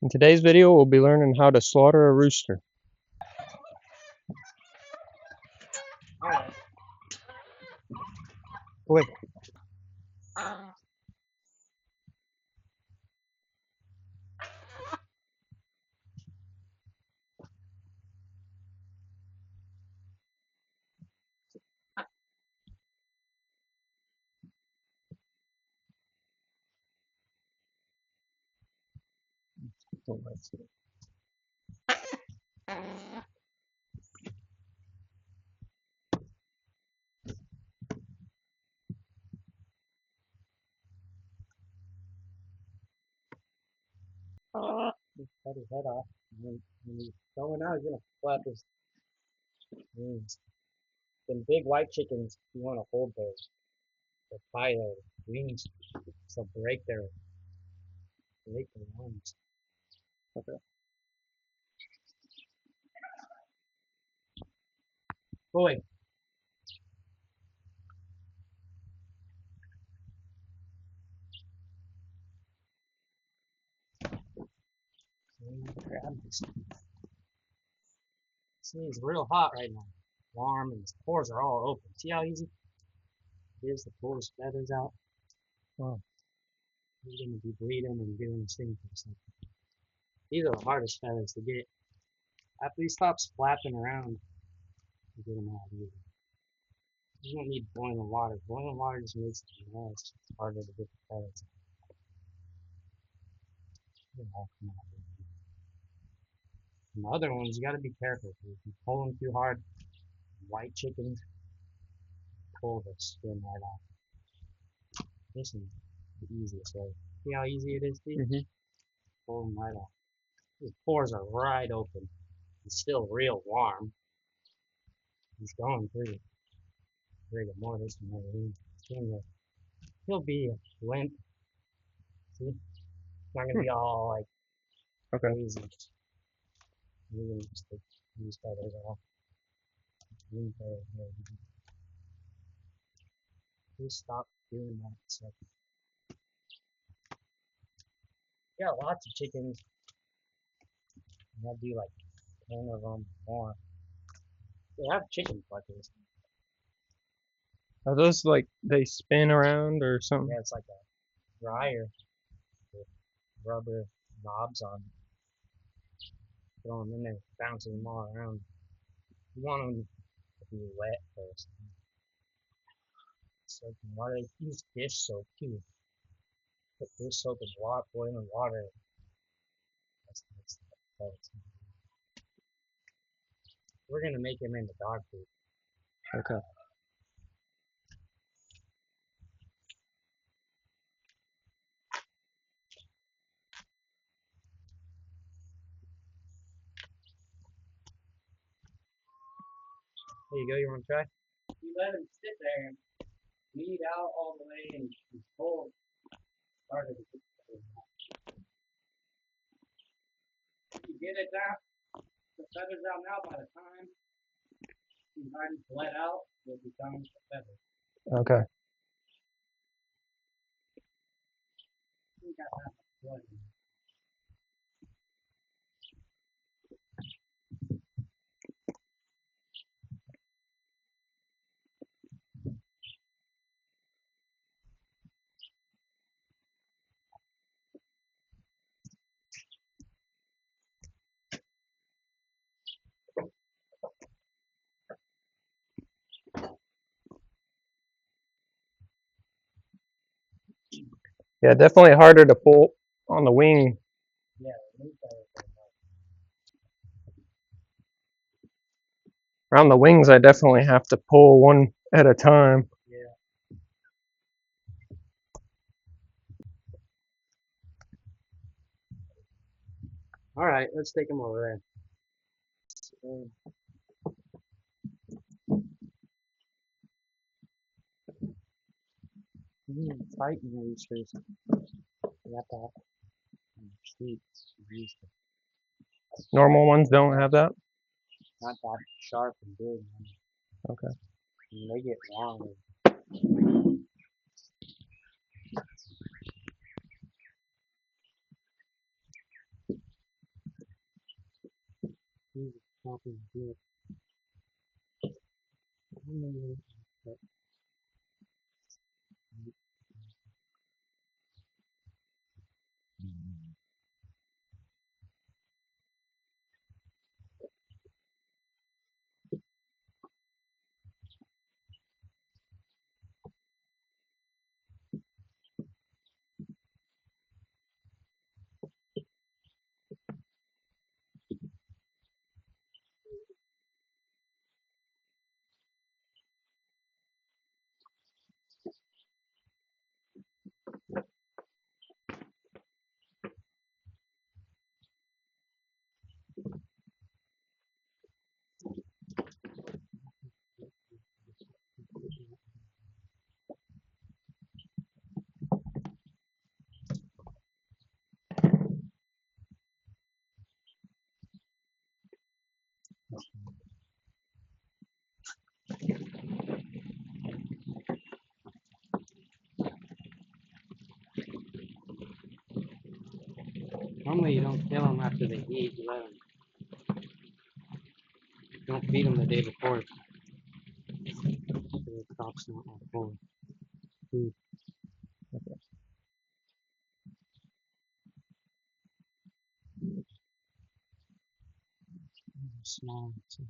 In today's video, we'll be learning how to slaughter a rooster. Alright. Wait. Just cut his head off. And then when he's going out, he's gonna flap his wings. Them big white chickens, you want to hold those. Or tie their wings so break their arms. Okay. Boy. Grab this. See, he's real hot right now. Warm, and his pores are all open. See how easy it is to pull his feathers out? Oh. He's gonna be bleeding and doing his thing for a second. These are the hardest feathers to get. After he stops flapping around, you get him out easy. You don't need boiling water. Boiling water just makes it mess. It's harder to get the feathers. They'll all come out. And the other ones, you gotta be careful. If you pull them too hard, white chickens pull the skin right off. This is the easiest way. See how easy it is, Steve? Pull them right off. His pores are right open. He's still real warm. He's going through rigor mortis and everything. He'll be limp. See? It's not gonna be all like crazy. You can just take these feathers off. Please stop doing that. So, got lots of chickens. I'll do like 10 of them more. They have chicken clutches. Are those like they spin around or something? Yeah, it's like a dryer with rubber knobs on. Throw them in there, bouncing them all around. You want them to be wet first. Soak in water. They use dish soap too. Put dish soap in boiling water. That's We're gonna make him into dog food. Okay. There you go, you wanna try? You let him sit there and bleed out all the way and he's cold. Harder to get you get it down, the feathers out now, by the time he's already bled out, it'll be done with the feathers. Okay. We got that much blood in there. Yeah, definitely harder to pull on the wing. Yeah, the new feathers are Around the wings, I definitely have to pull one at a time. yeah. Alright, let's take him over there. Fighting roosters. You have to have sheets. Rooster. Normal ones don't have that? Not that sharp and big. Okay. And they get long. use it properly do it. Normally you don't kill them after they eat. You let them. Don't feed them the day before. So the crop's not all full of food. Small. So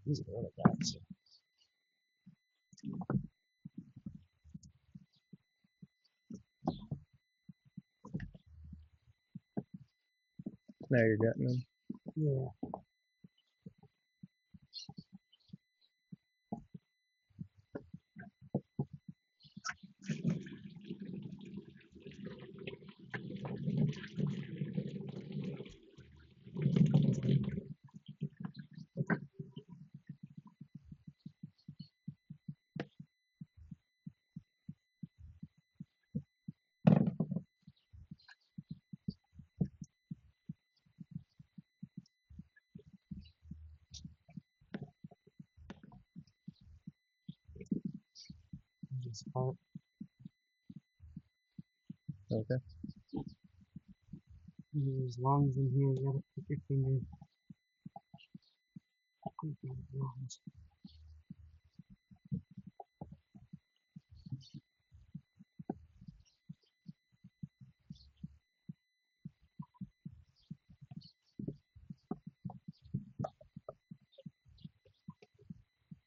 these are little guys. Now you're getting them. Yeah. Just part. Okay. As long as in here, you gotta put your finger.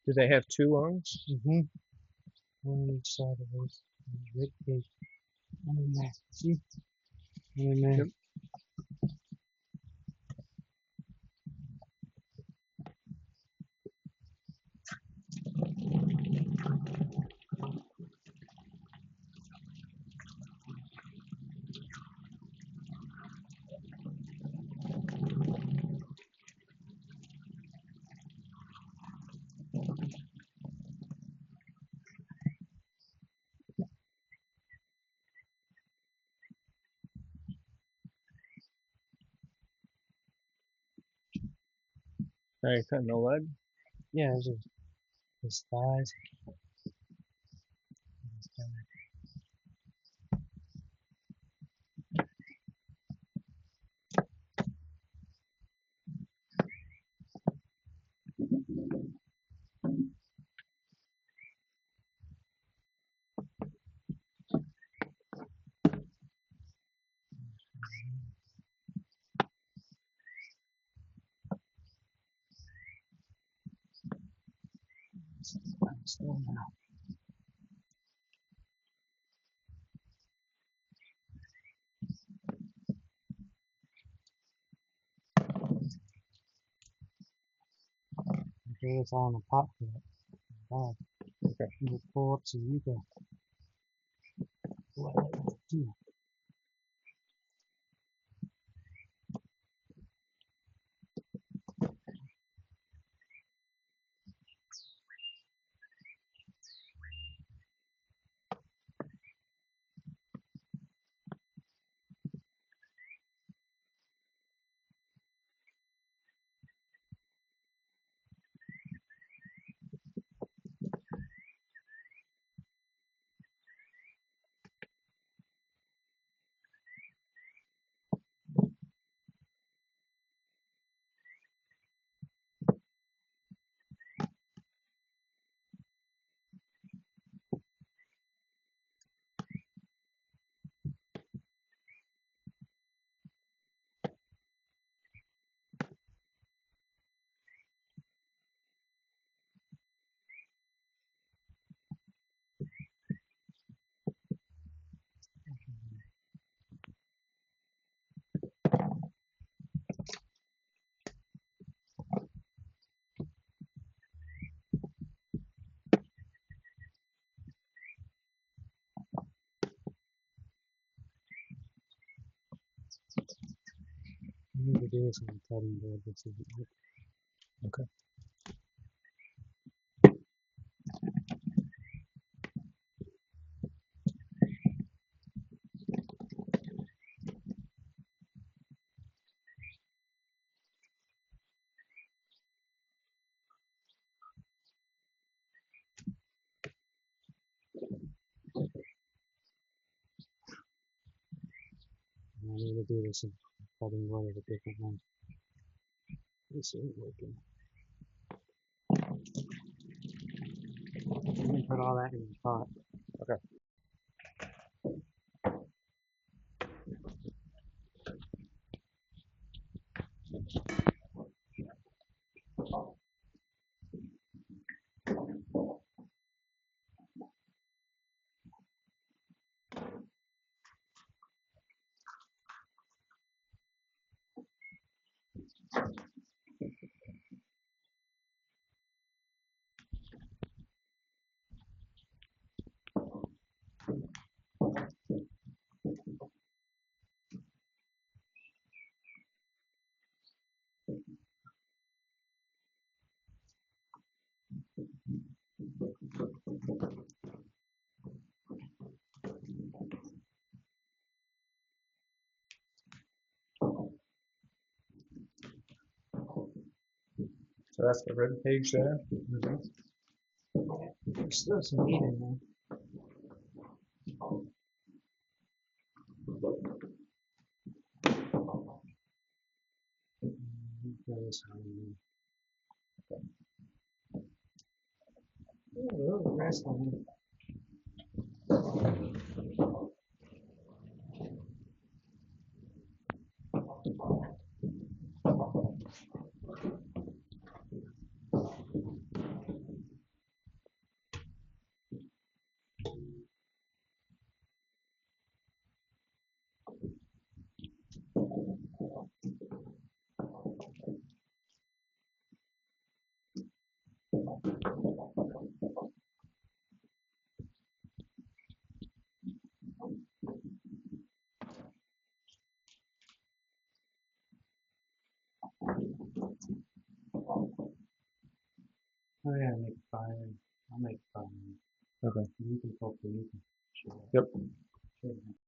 Do they have two lungs? Mm-hmm. One on each side of this. Rib cage. One in there. See? One in there. Yep. Now you're cutting the leg. Yeah, there's his thighs. Still now. Okay, it's all in the pot for it. Wow. Okay. You pull up so you go. Yeah. to do this on the cutting board. This is Okay. I need to do this in cutting board with a different one. This isn't working. I'm gonna put all that in the pot. Okay. So that's the rib cage there. There's still some meat in there. Throw this on in there. Oh, a little rest on it. Oh yeah, make fire. I'll make fire. Okay. You can cook it. You can. Sure. Yep. Sure.